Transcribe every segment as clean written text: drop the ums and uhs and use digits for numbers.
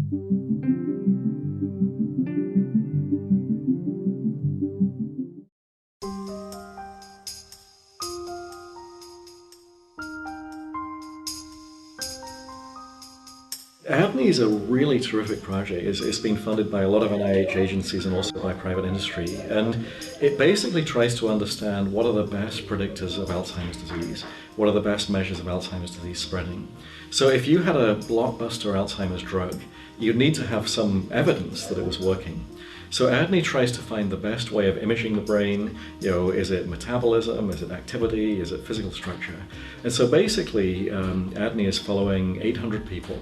ADNI is a really terrific project. It's been funded by a lot of NIH agencies and also by private industry. And it basically tries to understand what are the best predictors of Alzheimer's disease, what are the best measures of Alzheimer's disease spreading. So if you had a blockbuster Alzheimer's drug, you'd need to have some evidence that it was working. So ADNI tries to find the best way of imaging the brain. Is it metabolism, is it activity, is it physical structure? And so basically, ADNI is following 800 people.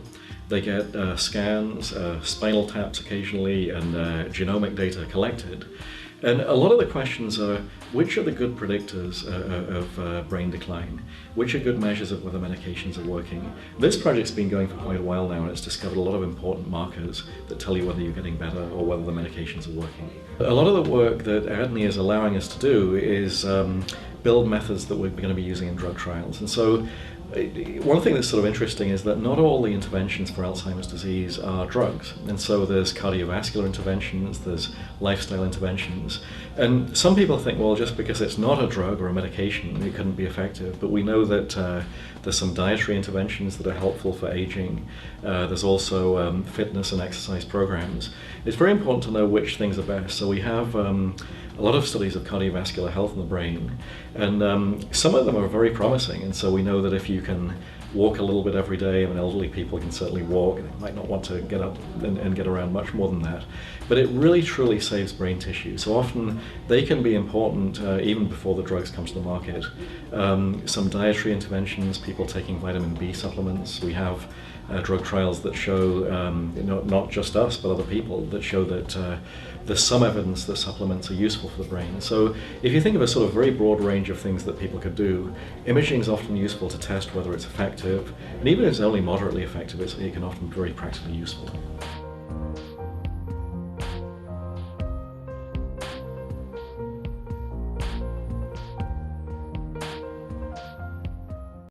They get scans, spinal taps occasionally, and genomic data collected. And a lot of the questions are, which are the good predictors of brain decline? Which are good measures of whether medications are working? This project's been going for quite a while now, and it's discovered a lot of important markers that tell you whether you're getting better or whether the medications are working. A lot of the work that ADNI is allowing us to do is build methods that we're going to be using in drug trials. And so one thing that's sort of interesting is that not all the interventions for Alzheimer's disease are drugs. And so there's cardiovascular interventions, there's lifestyle interventions. And some people think, well, just because it's not a drug or a medication, it couldn't be effective. But we know that there's some dietary interventions that are helpful for aging. There's also fitness and exercise programs. It's very important to know which things are best. So we have a lot of studies of cardiovascular health in the brain, and some of them are very promising. And so we know that if you can walk a little bit every day, I mean, elderly people can certainly walk, they might not want to get up and get around much more than that, but it really truly saves brain tissue. So often they can be important even before the drugs come to the market. Some dietary interventions, people taking vitamin B supplements. We have drug trials that show, not just us, but other people, that show that there's some evidence that supplements are useful for the brain. So if you think of a sort of very broad range of things that people could do, imaging is often useful to test whether it's effective, and even if it's only moderately effective, it can often be very practically useful.